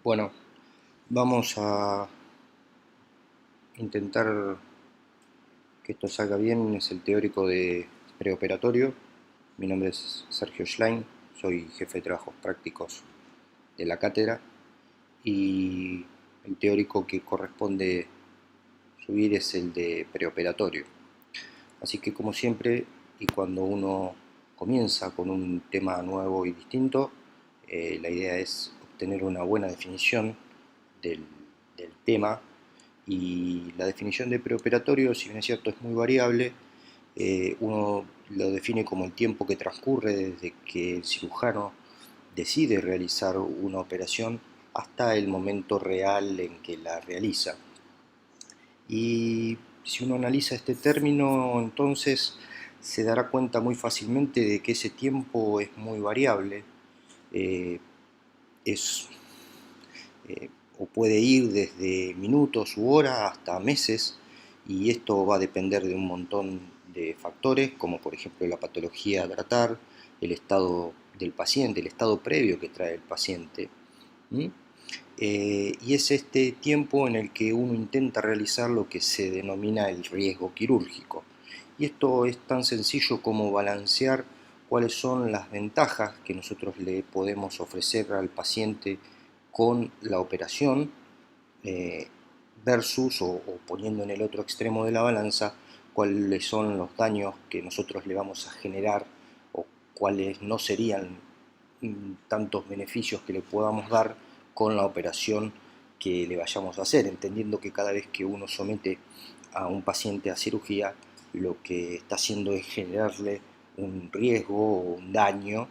Bueno, vamos a intentar que esto salga bien. Es el teórico de preoperatorio. Mi nombre es Sergio Schlein, soy jefe de trabajos prácticos de la cátedra y el teórico que corresponde subir es el de preoperatorio. Así que como siempre, y cuando uno comienza con un tema nuevo y distinto, la idea es obtener una buena definición del, del tema. Y la definición de preoperatorio, si bien es cierto, es muy variable. Uno lo define como el tiempo que transcurre desde que el cirujano decide realizar una operación hasta el momento real en que la realiza. Y si uno analiza este término, entonces se dará cuenta muy fácilmente de que ese tiempo es muy variable. Eh, es o puede ir desde minutos u horas hasta meses, y esto va a depender de un montón de factores, como por ejemplo la patología a tratar, el estado del paciente, el estado previo que trae el paciente. ¿Mm? Y es este tiempo en el que uno intenta realizar lo que se denomina el riesgo quirúrgico. Y esto es tan sencillo como balancear cuáles son las ventajas que nosotros le podemos ofrecer al paciente con la operación, eh, versus o poniendo en el otro extremo de la balanza cuáles son los daños que nosotros le vamos a generar o cuáles no serían tantos beneficios que le podamos dar con la operación que le vayamos a hacer, entendiendo que cada vez que uno somete a un paciente a cirugía, lo que está haciendo es generarle un riesgo o un daño,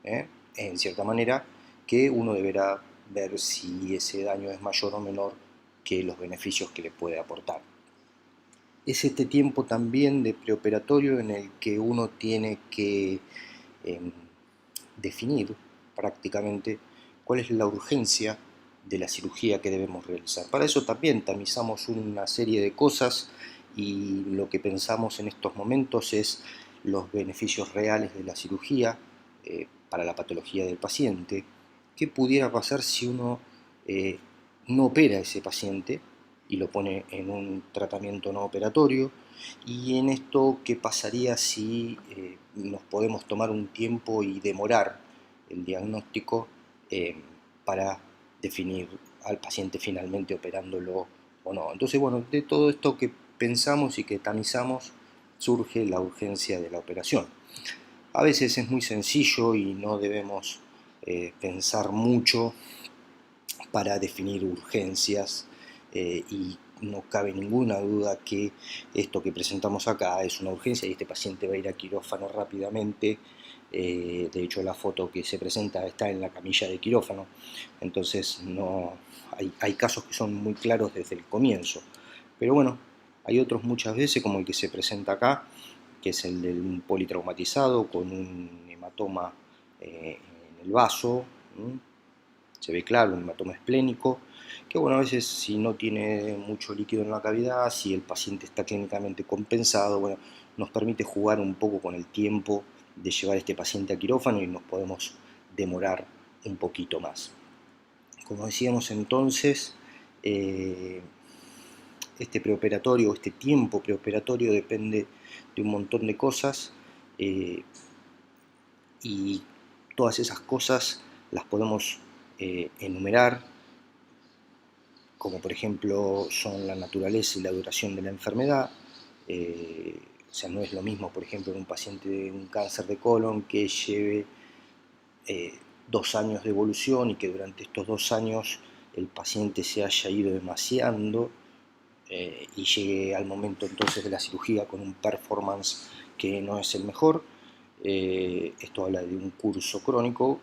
¿eh? En cierta manera, que uno deberá ver si ese daño es mayor o menor que los beneficios que le puede aportar. Es este tiempo también de preoperatorio en el que uno tiene que eh, definir prácticamente cuál es la urgencia de la cirugía que debemos realizar. Para eso también tamizamos una serie de cosas, y lo que pensamos en estos momentos es los beneficios reales de la cirugía para la patología del paciente. ¿Qué pudiera pasar si uno eh, no opera a ese paciente y lo pone en un tratamiento no operatorio? Y en esto, ¿qué pasaría si nos podemos tomar un tiempo y demorar el diagnóstico para definir al paciente finalmente operándolo o no? Entonces, bueno, de todo esto que pensamos y que tamizamos surge la urgencia de la operación. A veces es muy sencillo y no debemos pensar mucho para definir urgencias, y no cabe ninguna duda que esto que presentamos acá es una urgencia y este paciente va a ir a quirófano rápidamente. De hecho, la foto que se presenta está en la camilla de quirófano, entonces no hay casos que son muy claros desde el comienzo. Pero bueno, hay otros muchas veces, como el que se presenta acá, que es el del politraumatizado con un hematoma en el vaso. Se ve claro, un hematoma esplénico, que bueno, a veces si no tiene mucho líquido en la cavidad, si el paciente está clínicamente compensado, bueno, nos permite jugar un poco con el tiempo de llevar este paciente a quirófano y nos podemos demorar un poquito más. Como decíamos entonces, eh, este preoperatorio, este tiempo preoperatorio depende de un montón de cosas, eh, y todas esas cosas las podemos enumerar, como por ejemplo son la naturaleza y la duración de la enfermedad. O sea, no es lo mismo, por ejemplo, en un paciente de un cáncer de colon que lleve 2 años de evolución y que durante estos 2 años el paciente se haya ido demasiando, y llegue al momento entonces de la cirugía con un performance que no es el mejor. Esto habla de un curso crónico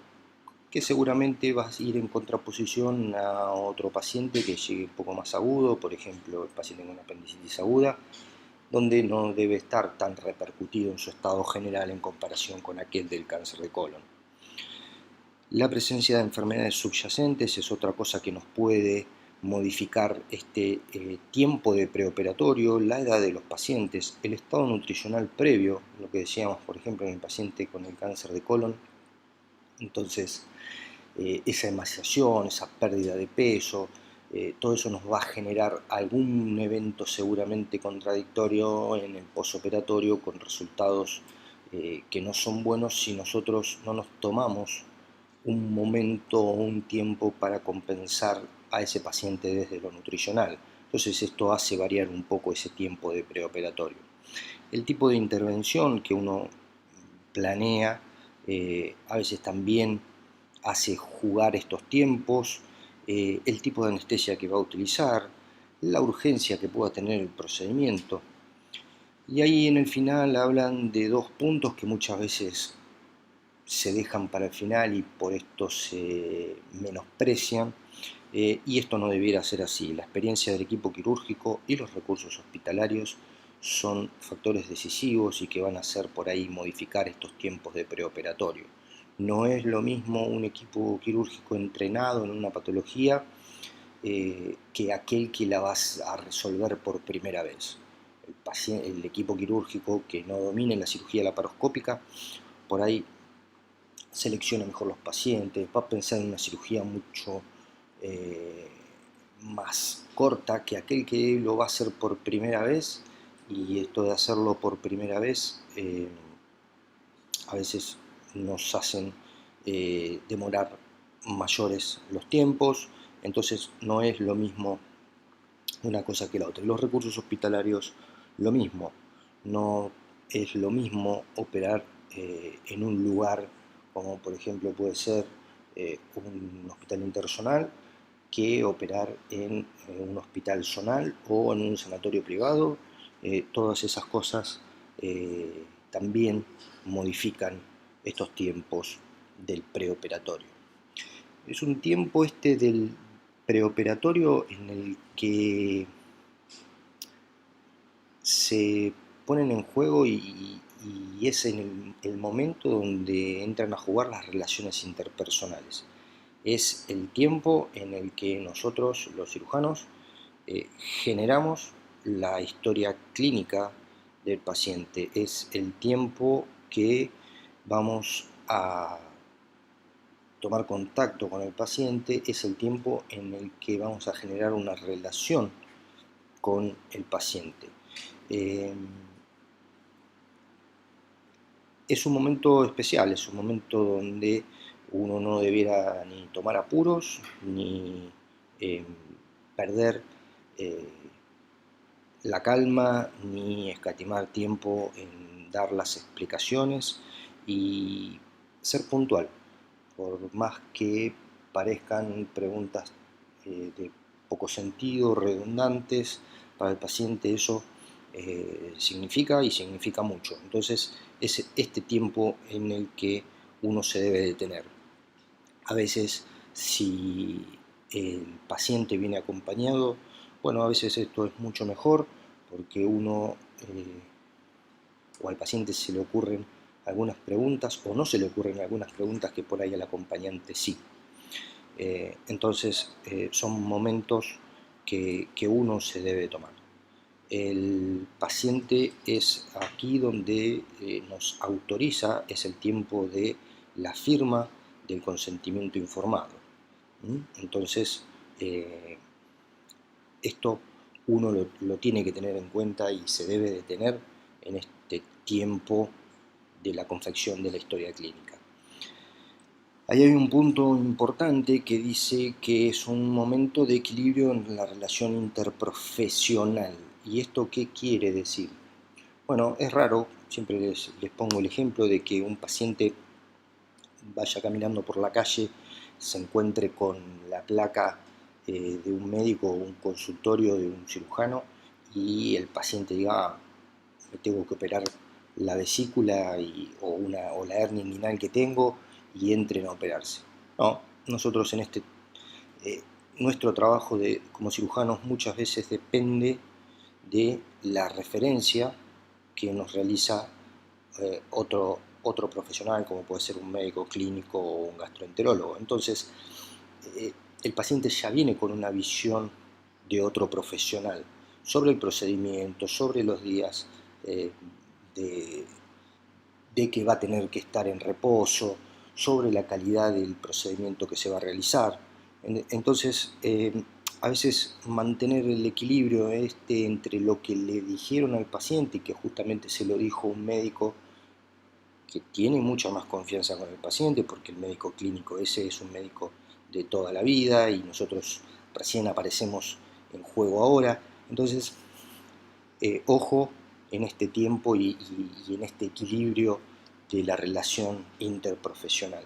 que seguramente va a ir en contraposición a otro paciente que llegue un poco más agudo, por ejemplo el paciente con apendicitis aguda, donde no debe estar tan repercutido en su estado general en comparación con aquel del cáncer de colon. La presencia de enfermedades subyacentes es otra cosa que nos puede modificar este tiempo de preoperatorio, la edad de los pacientes, el estado nutricional previo, lo que decíamos por ejemplo en el paciente con el cáncer de colon. Entonces, esa emaciación, esa pérdida de peso, todo eso nos va a generar algún evento seguramente contradictorio en el posoperatorio con resultados que no son buenos si nosotros no nos tomamos un momento o un tiempo para compensar a ese paciente desde lo nutricional. Entonces esto hace variar un poco ese tiempo de preoperatorio. El tipo de intervención que uno planea a veces también hace jugar estos tiempos, el tipo de anestesia que va a utilizar, la urgencia que pueda tener el procedimiento. Y ahí en el final hablan de dos puntos que muchas veces se dejan para el final y por esto se menosprecian, y esto no debiera ser así. La experiencia del equipo quirúrgico y los recursos hospitalarios son factores decisivos y que van a hacer por ahí modificar estos tiempos de preoperatorio. No es lo mismo un equipo quirúrgico entrenado en una patología que aquel que la vas a resolver por primera vez. El equipo quirúrgico que no domine la cirugía laparoscópica, por ahí selecciona mejor los pacientes, va a pensar en una cirugía mucho más corta que aquel que lo va a hacer por primera vez, y esto de hacerlo por primera vez a veces nos hacen demorar mayores los tiempos, entonces no es lo mismo una cosa que la otra. Los recursos hospitalarios lo mismo, no es lo mismo operar en un lugar como por ejemplo puede ser un hospital interzonal que operar en un hospital zonal o en un sanatorio privado. Todas esas cosas también modifican estos tiempos del preoperatorio. Es un tiempo este del preoperatorio en el que se ponen en juego y es en el momento donde entran a jugar las relaciones interpersonales. Es el tiempo en el que nosotros, los cirujanos, generamos la historia clínica del paciente. Es el tiempo que vamos a tomar contacto con el paciente, es el tiempo en el que vamos a generar una relación con el paciente. Es un momento especial, es un momento donde uno no debiera ni tomar apuros, ni perder la calma, ni escatimar tiempo en dar las explicaciones y ser puntual, por más que parezcan preguntas de poco sentido, redundantes, para el paciente eso significa mucho. Entonces es este tiempo en el que uno se debe detener. A veces si el paciente viene acompañado, bueno, a veces esto es mucho mejor porque uno o al paciente se le ocurren algunas preguntas o no se le ocurren algunas preguntas que por ahí al acompañante sí. Entonces son momentos que uno se debe tomar. El paciente es aquí donde nos autoriza, es el tiempo de la firma del consentimiento informado. Entonces esto uno lo tiene que tener en cuenta y se debe de tener en este tiempo de la confección de la historia clínica. Ahí hay un punto importante que dice que es un momento de equilibrio en la relación interprofesional. ¿Y esto qué quiere decir? Bueno, es raro, siempre les pongo el ejemplo de que un paciente vaya caminando por la calle, se encuentre con la placa de un médico o un consultorio de un cirujano y el paciente diga, ah, me tengo que operar la vesícula o la hernia inguinal que tengo, y entren a operarse. No, nosotros en nuestro trabajo como cirujanos muchas veces depende de la referencia que nos realiza otro profesional, como puede ser un médico clínico o un gastroenterólogo. Entonces, el paciente ya viene con una visión de otro profesional sobre el procedimiento, sobre los días de que va a tener que estar en reposo, sobre la calidad del procedimiento que se va a realizar. Entonces, a veces mantener el equilibrio entre lo que le dijeron al paciente, y que justamente se lo dijo un médico que tiene mucha más confianza con el paciente, porque el médico clínico ese es un médico de toda la vida y nosotros recién aparecemos en juego ahora. Entonces, ojo en este tiempo y en este equilibrio de la relación interprofesional.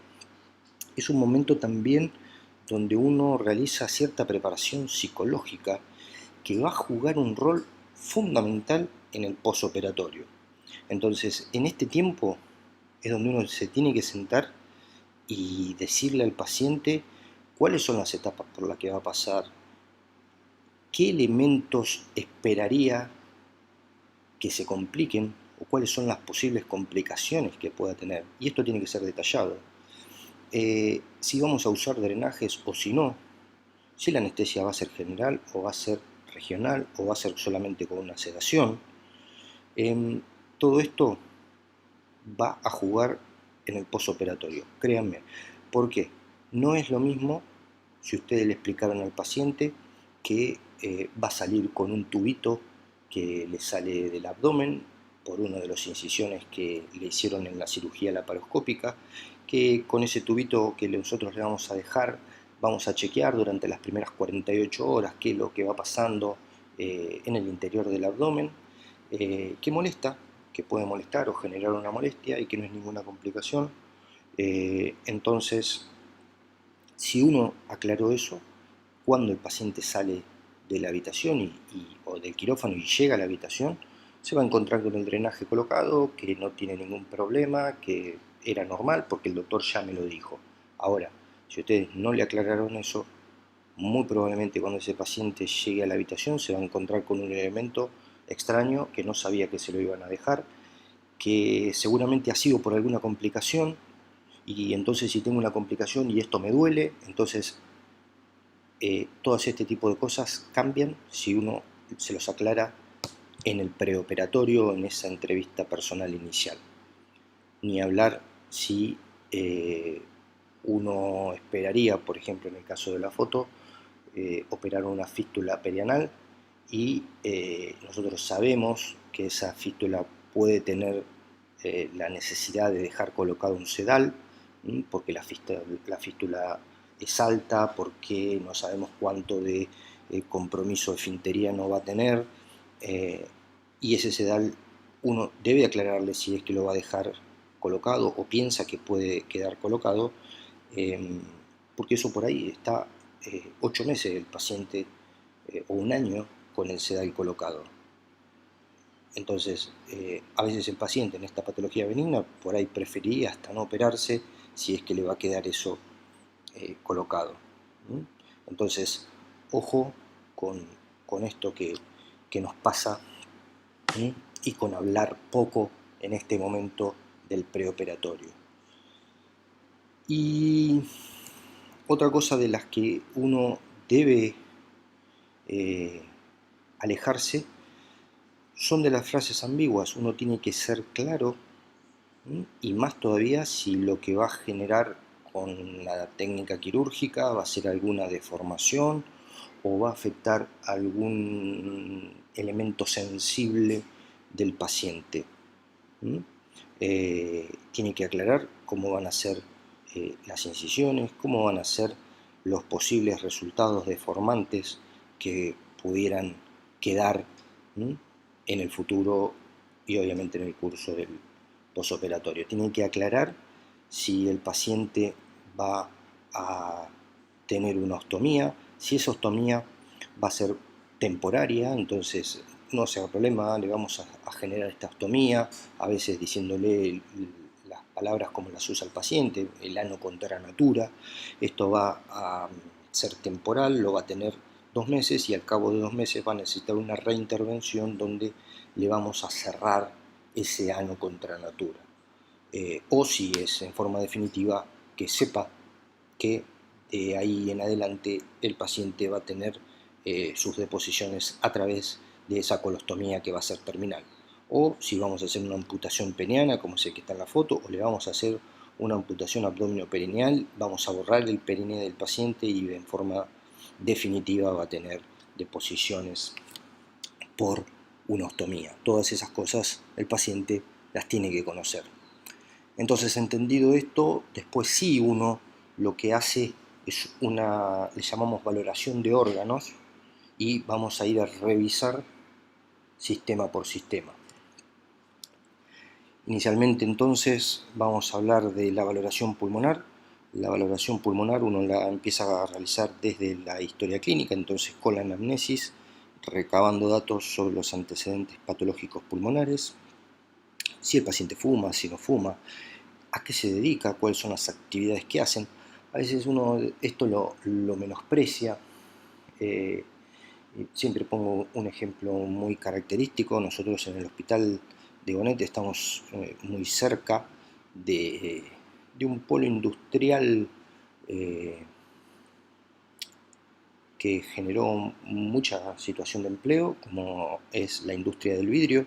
Es un momento también donde uno realiza cierta preparación psicológica que va a jugar un rol fundamental en el posoperatorio. Entonces, en este tiempo es donde uno se tiene que sentar y decirle al paciente cuáles son las etapas por las que va a pasar, qué elementos esperaría que se compliquen o cuáles son las posibles complicaciones que pueda tener. Y esto tiene que ser detallado. Si vamos a usar drenajes o si no, si la anestesia va a ser general o va a ser regional o va a ser solamente con una sedación. Todo esto va a jugar en el posoperatorio, créanme. ¿Por qué? No es lo mismo si ustedes le explicaron al paciente que va a salir con un tubito que le sale del abdomen por una de las incisiones que le hicieron en la cirugía laparoscópica, que con ese tubito que nosotros le vamos a dejar, vamos a chequear durante las primeras 48 horas qué es lo que va pasando en el interior del abdomen, que molesta, que puede molestar o generar una molestia y que no es ninguna complicación. Entonces, si uno aclaró eso, cuando el paciente sale de la habitación o del quirófano y llega a la habitación, se va a encontrar con el drenaje colocado, que no tiene ningún problema, que era normal porque el doctor ya me lo dijo. Ahora, si ustedes no le aclararon eso, muy probablemente cuando ese paciente llegue a la habitación se va a encontrar con un elemento extraño que no sabía que se lo iban a dejar, que seguramente ha sido por alguna complicación, y entonces si tengo una complicación y esto me duele, entonces todas este tipo de cosas cambian si uno se los aclara en el preoperatorio, en esa entrevista personal inicial. Ni hablar si uno esperaría, por ejemplo en el caso de la foto, operar una fístula perianal y nosotros sabemos que esa fístula puede tener la necesidad de dejar colocado un sedal, porque la fístula es alta, porque no sabemos cuánto de compromiso esfinteriano va a tener, y ese sedal uno debe aclararle si es que lo va a dejar colocado o piensa que puede quedar colocado, porque eso por ahí está 8 meses el paciente o un año con el sedal colocado. Entonces, a veces el paciente en esta patología benigna por ahí preferiría hasta no operarse si es que le va a quedar eso colocado. Entonces, ojo con esto que nos pasa y con hablar poco en este momento del preoperatorio. Y otra cosa de las que uno debe alejarse son de las frases ambiguas. Uno tiene que ser claro, y más todavía si lo que va a generar con la técnica quirúrgica va a ser alguna deformación o va a afectar algún elemento sensible del paciente. Tiene que aclarar cómo van a ser las incisiones, cómo van a ser los posibles resultados deformantes que pudieran quedar en el futuro y obviamente en el curso del posoperatorio. Tienen que aclarar si el paciente va a tener una ostomía, si esa ostomía va a ser temporaria, entonces no se haga problema, le vamos a generar esta ostomía, a veces diciéndole las palabras como las usa el paciente, el ano contra natura. Esto va a ser temporal, lo va a tener 2 meses y al cabo de 2 meses va a necesitar una reintervención donde le vamos a cerrar ese ano contra natura. O si es en forma definitiva, que sepa que de ahí en adelante el paciente va a tener sus deposiciones a través de esa colostomía que va a ser terminal. O si vamos a hacer una amputación peniana, como sé que está en la foto, o le vamos a hacer una amputación abdominoperineal, vamos a borrar el perineo del paciente y en forma definitiva va a tener deposiciones por una ostomía. Todas esas cosas el paciente las tiene que conocer. Entonces, entendido esto, después sí uno lo que hace es le llamamos valoración de órganos, y vamos a ir a revisar sistema por sistema. Inicialmente entonces vamos a hablar de la valoración pulmonar. La valoración pulmonar uno la empieza a realizar desde la historia clínica, entonces con la anamnesis, recabando datos sobre los antecedentes patológicos pulmonares, si el paciente fuma, si no fuma, a qué se dedica, cuáles son las actividades que hacen. A veces uno esto lo menosprecia. Siempre pongo un ejemplo muy característico. Nosotros en el hospital de Gonet estamos muy cerca de un polo industrial que generó mucha situación de empleo, como es la industria del vidrio.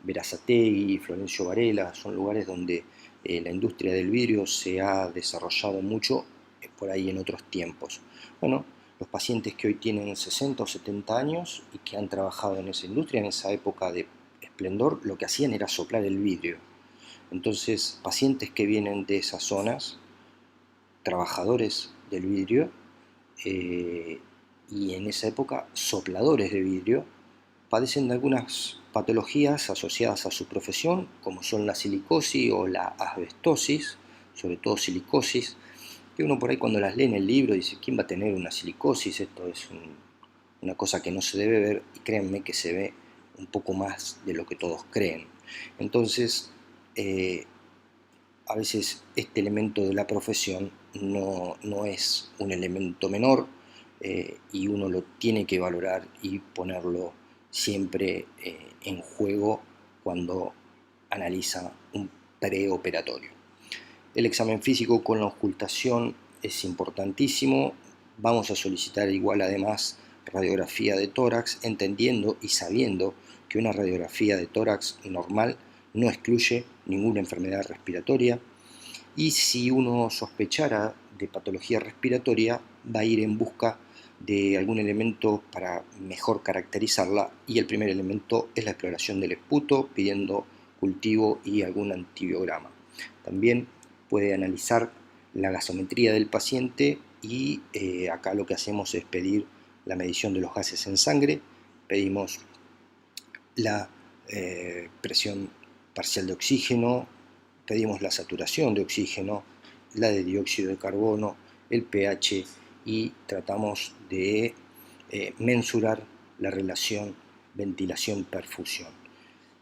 Berazategui, Florencio Varela, son lugares donde la industria del vidrio se ha desarrollado mucho por ahí en otros tiempos. Bueno, los pacientes que hoy tienen 60 o 70 años y que han trabajado en esa industria, en esa época de esplendor, lo que hacían era soplar el vidrio. Entonces, pacientes que vienen de esas zonas, trabajadores del vidrio, y en esa época sopladores de vidrio, padecen de algunas patologías asociadas a su profesión, como son la silicosis o la asbestosis, sobre todo silicosis, que uno por ahí cuando las lee en el libro dice, ¿quién va a tener una silicosis? Esto es una cosa que no se debe ver, y créanme que se ve un poco más de lo que todos creen. Entonces, a veces este elemento de la profesión no es un elemento menor, y uno lo tiene que valorar y ponerlo siempre en juego cuando analiza un preoperatorio. El examen físico con la auscultación es importantísimo. Vamos a solicitar igual además radiografía de tórax, entendiendo y sabiendo que una radiografía de tórax normal no excluye ninguna enfermedad respiratoria, y si uno sospechara de patología respiratoria va a ir en busca de algún elemento para mejor caracterizarla, y el primer elemento es la exploración del esputo pidiendo cultivo y algún antibiograma. También puede analizar la gasometría del paciente, y acá lo que hacemos es pedir la medición de los gases en sangre, pedimos la presión parcial de oxígeno, pedimos la saturación de oxígeno, la de dióxido de carbono, el pH, y tratamos de mensurar la relación ventilación-perfusión.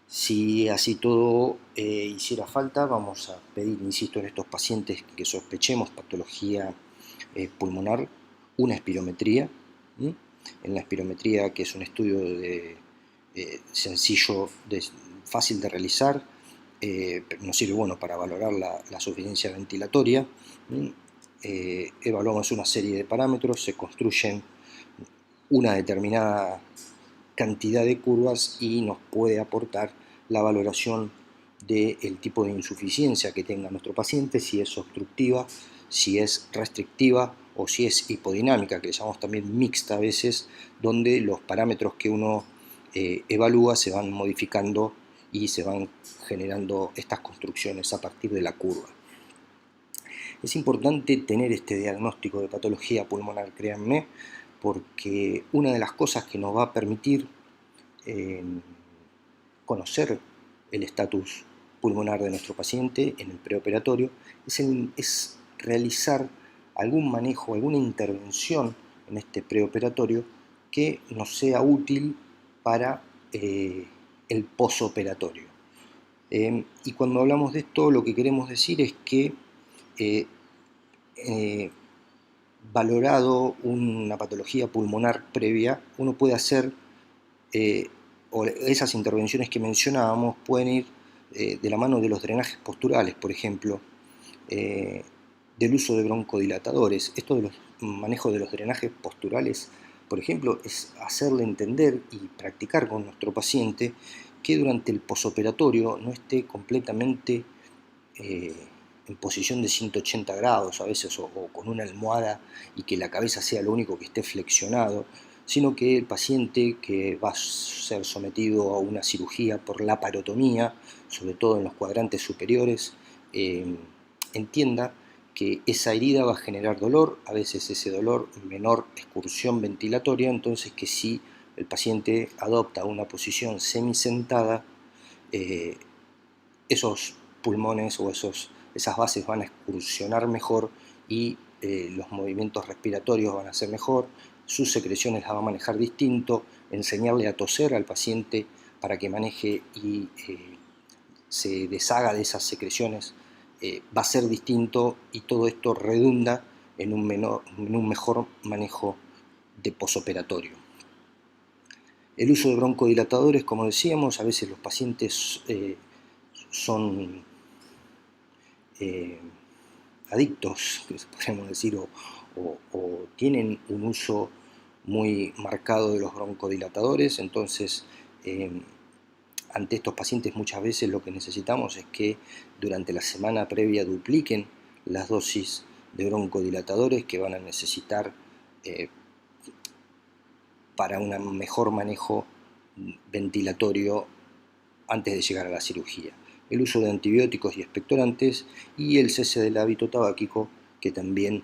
Si así todo hiciera falta, vamos a pedir, insisto, en estos pacientes que sospechemos patología pulmonar, una espirometría. En la espirometría, que es un estudio sencillo, fácil de realizar, nos sirve para valorar la suficiencia ventilatoria. Evaluamos una serie de parámetros, se construyen una determinada cantidad de curvas y nos puede aportar la valoración del tipo de insuficiencia que tenga nuestro paciente, si es obstructiva, si es restrictiva o si es hipodinámica, que le llamamos también mixta a veces, donde los parámetros que uno evalúa se van modificando y se van generando estas construcciones a partir de la curva. Es importante tener este diagnóstico de patología pulmonar, créanme, porque una de las cosas que nos va a permitir conocer el estatus pulmonar de nuestro paciente en el preoperatorio es realizar algún manejo, alguna intervención en este preoperatorio que nos sea útil para el posoperatorio. Y cuando hablamos de esto, lo que queremos decir es que valorado una patología pulmonar previa, uno puede hacer, o esas intervenciones que mencionábamos pueden ir de la mano de los drenajes posturales, por ejemplo, del uso de broncodilatadores. Esto de los manejos de los drenajes posturales, por ejemplo, es hacerle entender y practicar con nuestro paciente que durante el posoperatorio no esté completamente en posición de 180 grados a veces, o con una almohada, y que la cabeza sea lo único que esté flexionado, sino que el paciente que va a ser sometido a una cirugía por laparotomía, sobre todo en los cuadrantes superiores, entienda que esa herida va a generar dolor, a veces ese dolor menor excursión ventilatoria, entonces que si el paciente adopta una posición semisentada, esos pulmones o esas bases van a excursionar mejor y los movimientos respiratorios van a ser mejor, sus secreciones las va a manejar distinto, enseñarle a toser al paciente para que maneje y se deshaga de esas secreciones va a ser distinto, y todo esto redunda en un mejor manejo de posoperatorio. El uso de broncodilatadores, como decíamos, a veces los pacientes son adictos, podríamos decir, o tienen un uso muy marcado de los broncodilatadores. Entonces, ante estos pacientes muchas veces lo que necesitamos es que durante la semana previa dupliquen las dosis de broncodilatadores que van a necesitar para un mejor manejo ventilatorio antes de llegar a la cirugía. El uso de antibióticos y expectorantes y el cese del hábito tabáquico, que también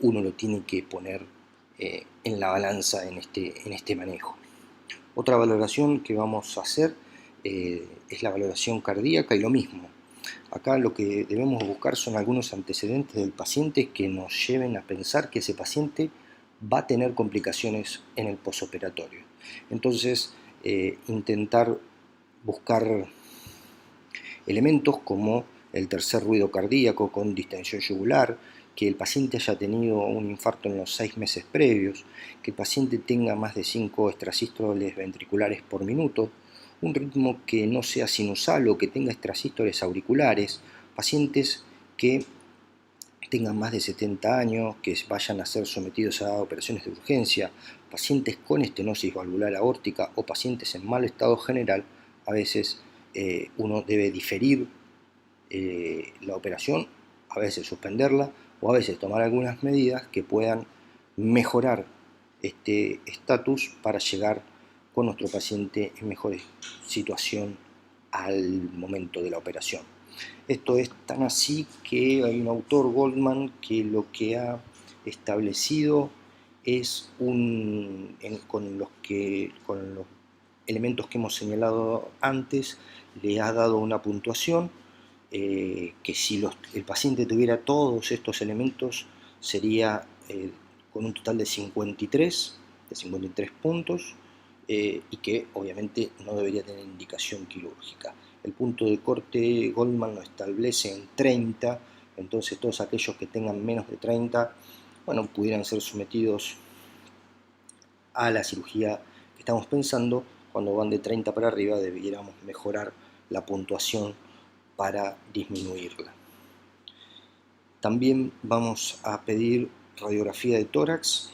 uno lo tiene que poner en la balanza en este manejo. Otra valoración que vamos a hacer es la valoración cardíaca, y lo mismo. Acá lo que debemos buscar son algunos antecedentes del paciente que nos lleven a pensar que ese paciente va a tener complicaciones en el posoperatorio. Entonces, intentar buscar elementos como el tercer ruido cardíaco con distensión yugular, que el paciente haya tenido un infarto en los 6 meses previos, que el paciente tenga más de 5 extrasístoles ventriculares por minuto, un ritmo que no sea sinusal o que tenga extrasístoles auriculares, pacientes que tengan más de 70 años, que vayan a ser sometidos a operaciones de urgencia, pacientes con estenosis valvular aórtica o pacientes en mal estado general. A veces uno debe diferir la operación, a veces suspenderla, o a veces tomar algunas medidas que puedan mejorar este estatus para llegar con nuestro paciente en mejor situación al momento de la operación. Esto es tan así que hay un autor, Goldman, que lo que ha establecido es con los elementos que hemos señalado antes, le ha dado una puntuación que si el paciente tuviera todos estos elementos sería con un total de 53 puntos, y que obviamente no debería tener indicación quirúrgica. El punto de corte Goldman lo establece en 30, entonces todos aquellos que tengan menos de 30, bueno, pudieran ser sometidos a la cirugía que estamos pensando. Cuando van de 30 para arriba debiéramos mejorar la puntuación para disminuirla. También vamos a pedir radiografía de tórax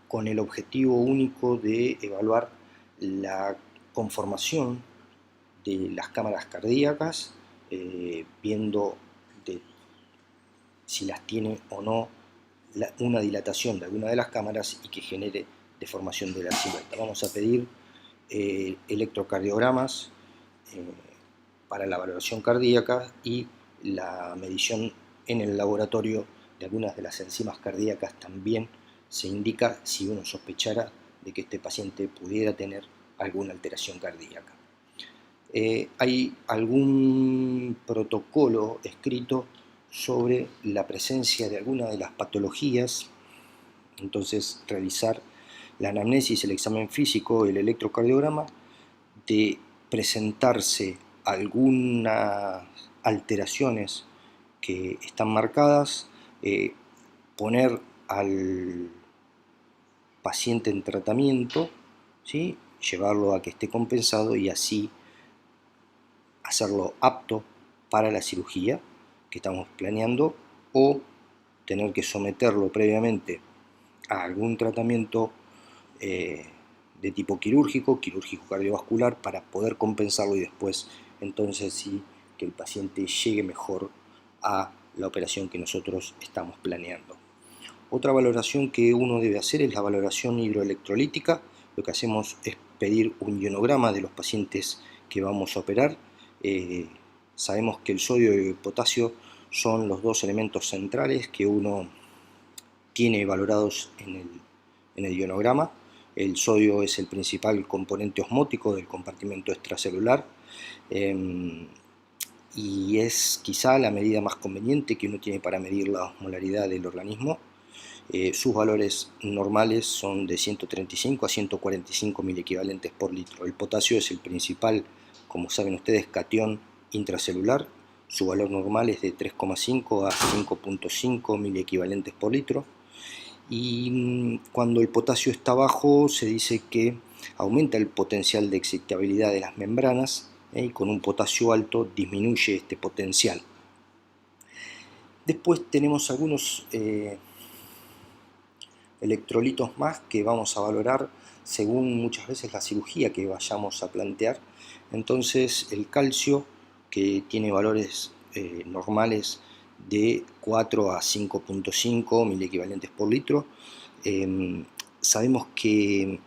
con el objetivo único de evaluar la conformación de las cámaras cardíacas, viendo si las tiene o no una dilatación de alguna de las cámaras y que genere deformación de la silueta. Vamos a pedir electrocardiogramas para la valoración cardíaca y la medición en el laboratorio de algunas de las enzimas cardíacas. También se indica si uno sospechara de que este paciente pudiera tener alguna alteración cardíaca. Hay algún protocolo escrito sobre la presencia de alguna de las patologías, entonces realizar la anamnesis, el examen físico, el electrocardiograma, de presentarse algunas alteraciones que están marcadas, poner al paciente en tratamiento, ¿sí? Llevarlo a que esté compensado y así hacerlo apto para la cirugía que estamos planeando, o tener que someterlo previamente a algún tratamiento de tipo quirúrgico cardiovascular, para poder compensarlo y después entonces sí que el paciente llegue mejor a la operación que nosotros estamos planeando. Otra valoración que uno debe hacer es la valoración hidroelectrolítica. Lo que hacemos es pedir un ionograma de los pacientes que vamos a operar. Sabemos que el sodio y el potasio son los dos elementos centrales que uno tiene valorados en el ionograma. El sodio es el principal componente osmótico del compartimento extracelular y es quizá la medida más conveniente que uno tiene para medir la osmolaridad del organismo. Sus valores normales son de 135 a 145 miliequivalentes por litro. El potasio es el principal, como saben ustedes, catión intracelular. Su valor normal es de 3,5 a 5,5 miliequivalentes por litro. Y cuando el potasio está bajo, se dice que aumenta el potencial de excitabilidad de las membranas, y con un potasio alto disminuye este potencial. Después tenemos algunos electrolitos más que vamos a valorar según muchas veces la cirugía que vayamos a plantear. Entonces el calcio, que tiene valores normales de 4 a 5,5 miliequivalentes por litro, sabemos que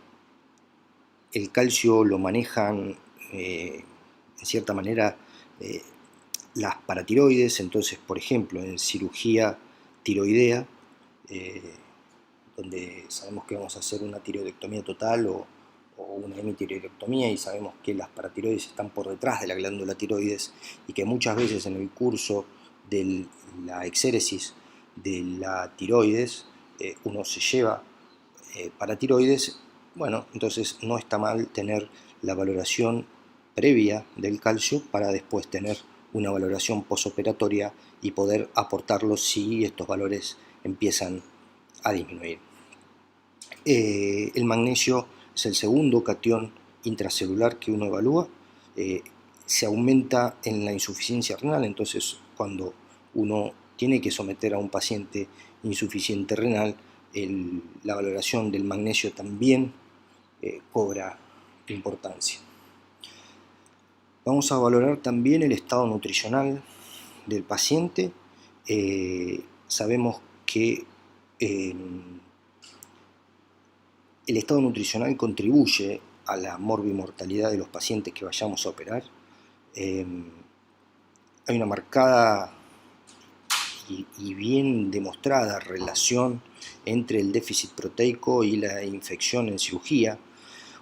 el calcio lo manejan en cierta manera las paratiroides. Entonces, por ejemplo, en cirugía tiroidea, donde sabemos que vamos a hacer una tiroidectomía total o una hemitiroidectomía, y sabemos que las paratiroides están por detrás de la glándula tiroides y que muchas veces en el curso de la exéresis de la tiroides uno se lleva paratiroides. Bueno, entonces no está mal tener la valoración previa del calcio para después tener una valoración posoperatoria y poder aportarlo si estos valores empiezan a disminuir. El magnesio es el segundo catión intracelular que uno evalúa. Se aumenta en la insuficiencia renal. Entonces, cuando uno tiene que someter a un paciente insuficiente renal, la valoración del magnesio también cobra importancia. Vamos a valorar también el estado nutricional del paciente. Sabemos que el estado nutricional contribuye a la morbimortalidad de los pacientes que vayamos a operar. Hay una marcada y bien demostrada relación entre el déficit proteico y la infección en cirugía.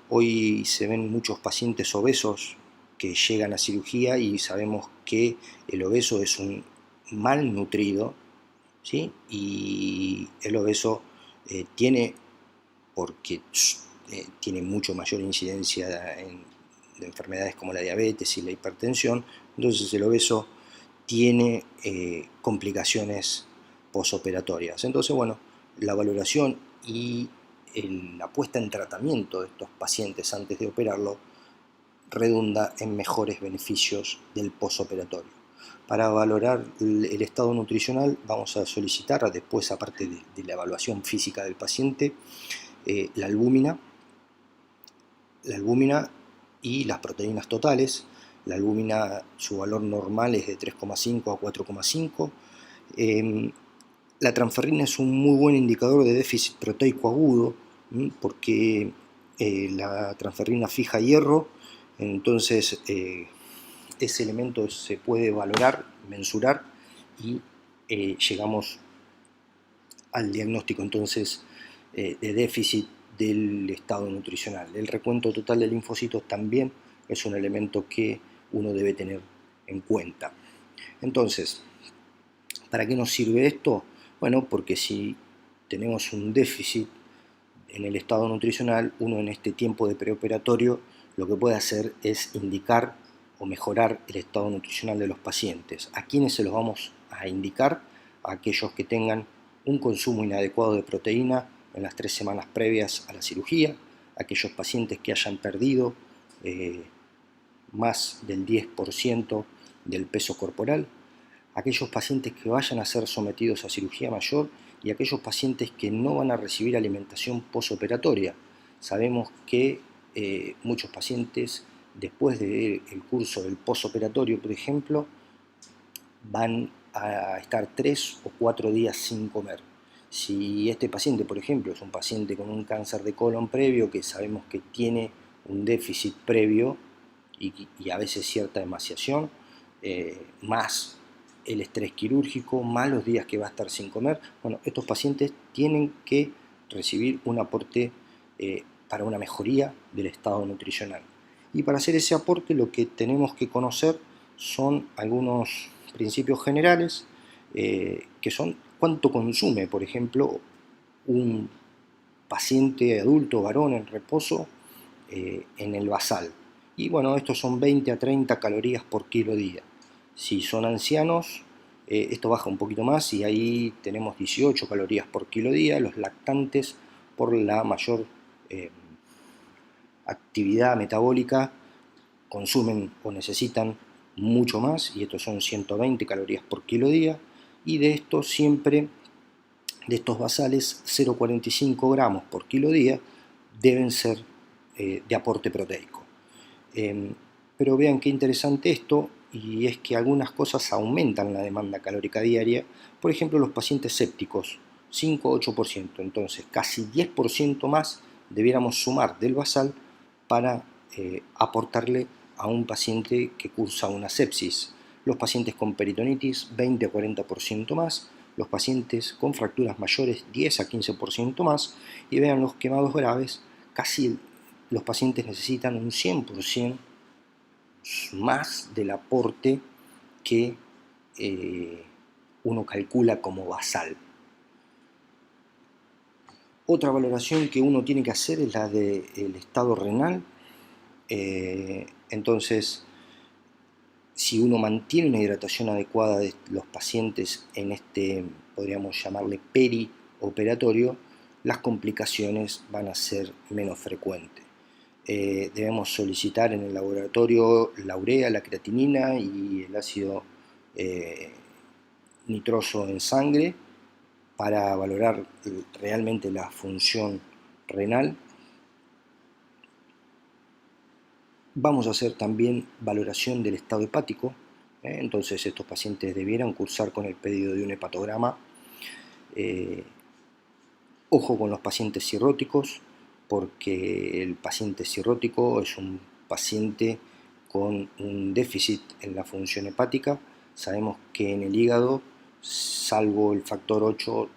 Hoy se ven muchos pacientes obesos que llegan a cirugía y sabemos que el obeso es un malnutrido, ¿sí? Y el obeso tiene, porque tiene mucho mayor incidencia de enfermedades como la diabetes y la hipertensión, entonces el obeso tiene complicaciones posoperatorias. Entonces, bueno, la valoración y la puesta en tratamiento de estos pacientes antes de operarlo redunda en mejores beneficios del posoperatorio. Para valorar el estado nutricional vamos a solicitar, después, aparte de la evaluación física del paciente, la albúmina y las proteínas totales. La albúmina, su valor normal es de 3,5 a 4,5. La transferrina es un muy buen indicador de déficit proteico agudo, porque la transferrina fija hierro. Entonces ese elemento se puede valorar, mensurar, y llegamos al diagnóstico entonces de déficit del estado nutricional. El recuento total de linfocitos también es un elemento que uno debe tener en cuenta. Entonces, ¿para qué nos sirve esto? Bueno, porque si tenemos un déficit en el estado nutricional, uno en este tiempo de preoperatorio lo que puede hacer es indicar o mejorar el estado nutricional de los pacientes. ¿A quiénes se los vamos a indicar? A aquellos que tengan un consumo inadecuado de proteína en las 3 semanas previas a la cirugía, aquellos pacientes que hayan perdido más del 10% del peso corporal, aquellos pacientes que vayan a ser sometidos a cirugía mayor y aquellos pacientes que no van a recibir alimentación posoperatoria. Sabemos que muchos pacientes, después del curso del posoperatorio, por ejemplo, van a estar 3 o 4 días sin comer. Si este paciente, por ejemplo, es un paciente con un cáncer de colon previo, que sabemos que tiene un déficit previo y a veces cierta emaciación, más el estrés quirúrgico, más los días que va a estar sin comer, bueno, estos pacientes tienen que recibir un aporte para una mejoría del estado nutricional. Y para hacer ese aporte lo que tenemos que conocer son algunos principios generales, que son cuánto consume, por ejemplo, un paciente adulto varón en reposo en el basal. Y bueno, estos son 20 a 30 calorías por kilo día. Si son ancianos, esto baja un poquito más y ahí tenemos 18 calorías por kilo día. Los lactantes, por la mayor actividad metabólica, consumen o necesitan mucho más, y estos son 120 calorías por kilo día. Y de estos siempre, de estos basales, 0,45 gramos por kilo día deben ser de aporte proteico. Pero vean qué interesante esto, y es que algunas cosas aumentan la demanda calórica diaria. Por ejemplo, los pacientes sépticos, 5-8%, entonces casi 10% más debiéramos sumar del basal para aportarle a un paciente que cursa una sepsis. Los pacientes con peritonitis, 20 a 40% más. Los pacientes con fracturas mayores, 10 a 15% más. Y vean los quemados graves, casi los pacientes necesitan un 100% más del aporte que uno calcula como basal. Otra valoración que uno tiene que hacer es la del estado renal. Entonces, si uno mantiene una hidratación adecuada de los pacientes en este, podríamos llamarle perioperatorio, las complicaciones van a ser menos frecuentes. Debemos solicitar en el laboratorio la urea, la creatinina y el ácido nitroso en sangre para valorar realmente la función renal. Vamos a hacer también valoración del estado hepático, entonces estos pacientes debieran cursar con el pedido de un hepatograma. Ojo con los pacientes cirróticos, porque el paciente cirrótico es un paciente con un déficit en la función hepática. Sabemos que en el hígado, salvo el factor 8,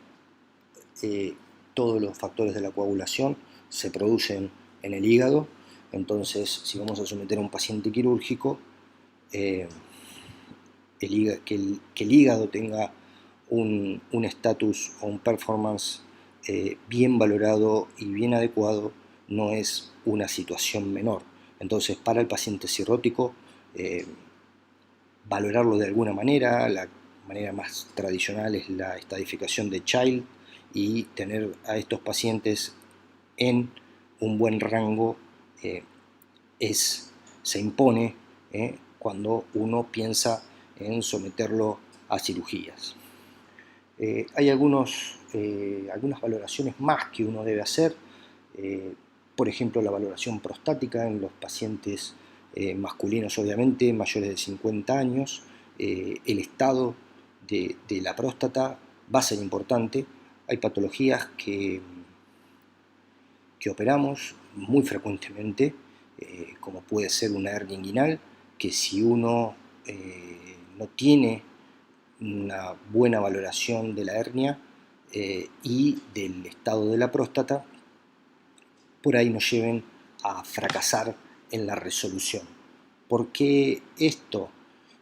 todos los factores de la coagulación se producen en el hígado. Entonces, si vamos a someter a un paciente quirúrgico, que el hígado tenga un estatus o un performance bien valorado y bien adecuado no es una situación menor. Entonces, para el paciente cirrótico, valorarlo de alguna manera. La manera más tradicional es la estadificación de Child y tener a estos pacientes en un buen rango se impone cuando uno piensa en someterlo a cirugías. Hay algunas valoraciones más que uno debe hacer, por ejemplo la valoración prostática en los pacientes masculinos, obviamente mayores de 50 años. El estado de la próstata va a ser importante. Hay patologías que operamos muy frecuentemente, como puede ser una hernia inguinal, que si uno no tiene una buena valoración de la hernia y del estado de la próstata, por ahí nos lleven a fracasar en la resolución. ¿Por qué esto?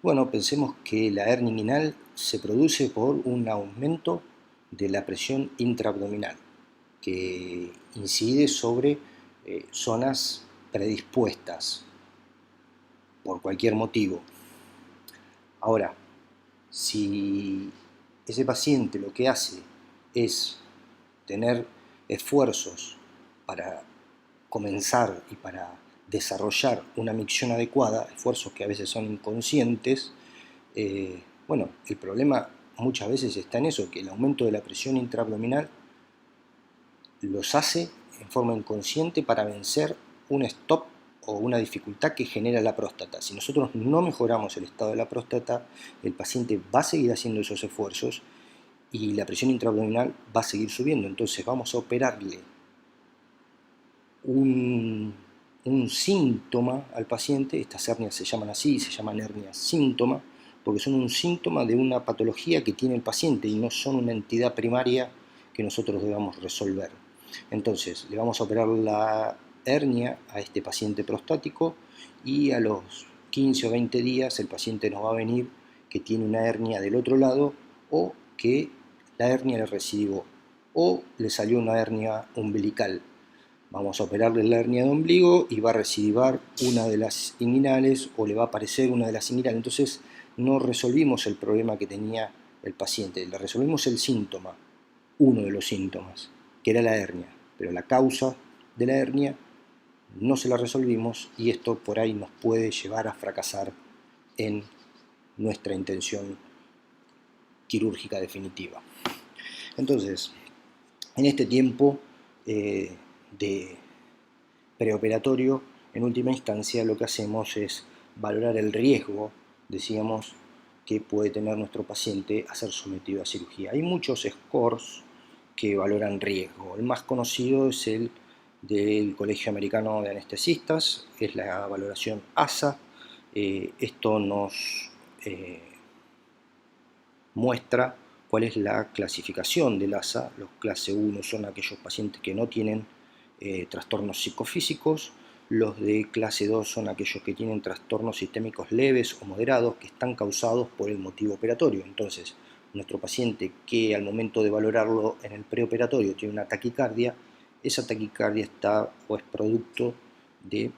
Bueno, pensemos que la hernia inguinal se produce por un aumento de la presión intraabdominal, que incide sobre zonas predispuestas por cualquier motivo. Ahora, si ese paciente lo que hace es tener esfuerzos para comenzar y para desarrollar una micción adecuada, esfuerzos que a veces son inconscientes, bueno, el problema muchas veces está en eso, que el aumento de la presión intraabdominal los hace en forma inconsciente para vencer un stop o una dificultad que genera la próstata. Si nosotros no mejoramos el estado de la próstata, el paciente va a seguir haciendo esos esfuerzos y la presión intraabdominal va a seguir subiendo. Entonces vamos a operarle un síntoma al paciente. Estas hernias se llaman así, se llaman hernias síntoma, porque son un síntoma de una patología que tiene el paciente y no son una entidad primaria que nosotros debamos resolver. Entonces, le vamos a operar la hernia a este paciente prostático y a los 15 o 20 días el paciente nos va a venir que tiene una hernia del otro lado o que la hernia le recidivó o le salió una hernia umbilical. Vamos a operarle la hernia de ombligo y va a recidivar una de las inguinales o le va a aparecer una de las inguinales. Entonces no resolvimos el problema que tenía el paciente, le resolvimos el síntoma, uno de los síntomas, que era la hernia, pero la causa de la hernia no se la resolvimos y esto por ahí nos puede llevar a fracasar en nuestra intención quirúrgica definitiva. Entonces, en este tiempo de preoperatorio, en última instancia lo que hacemos es valorar el riesgo, decíamos, que puede tener nuestro paciente a ser sometido a cirugía. Hay muchos scores que valoran riesgo. El más conocido es el del Colegio Americano de Anestesistas, es la valoración ASA. Esto nos muestra cuál es la clasificación del ASA. Los clase 1 son aquellos pacientes que no tienen trastornos psicofísicos, los de clase 2 son aquellos que tienen trastornos sistémicos leves o moderados que están causados por el motivo operatorio. Entonces, nuestro paciente que al momento de valorarlo en el preoperatorio tiene una taquicardia, esa taquicardia está o es producto de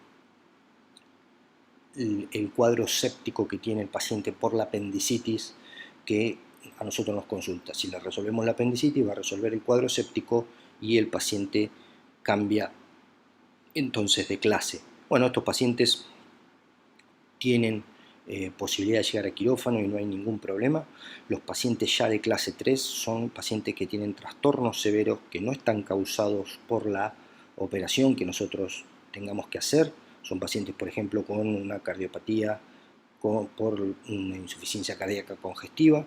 el cuadro séptico que tiene el paciente por la apendicitis que a nosotros nos consulta. Si le resolvemos la apendicitis va a resolver el cuadro séptico y el paciente cambia entonces de clase. Bueno, estos pacientes tienen posibilidad de llegar a quirófano y no hay ningún problema. Los pacientes ya de clase 3 son pacientes que tienen trastornos severos que no están causados por la operación que nosotros tengamos que hacer. Son pacientes, por ejemplo, con una cardiopatía, por una insuficiencia cardíaca congestiva.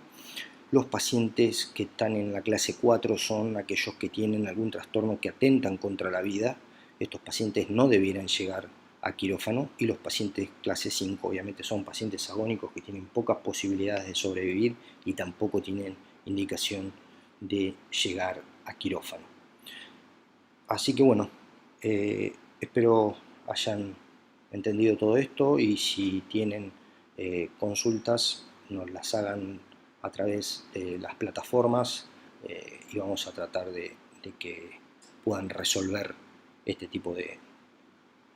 Los pacientes que están en la clase 4 son aquellos que tienen algún trastorno que atentan contra la vida. Estos pacientes no debieran llegar a quirófano, y los pacientes clase 5 obviamente son pacientes agónicos que tienen pocas posibilidades de sobrevivir y tampoco tienen indicación de llegar a quirófano. Así que bueno, espero hayan entendido todo esto y si tienen consultas nos las hagan a través de las plataformas y vamos a tratar de que puedan resolver este tipo de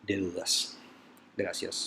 dudas. Gracias.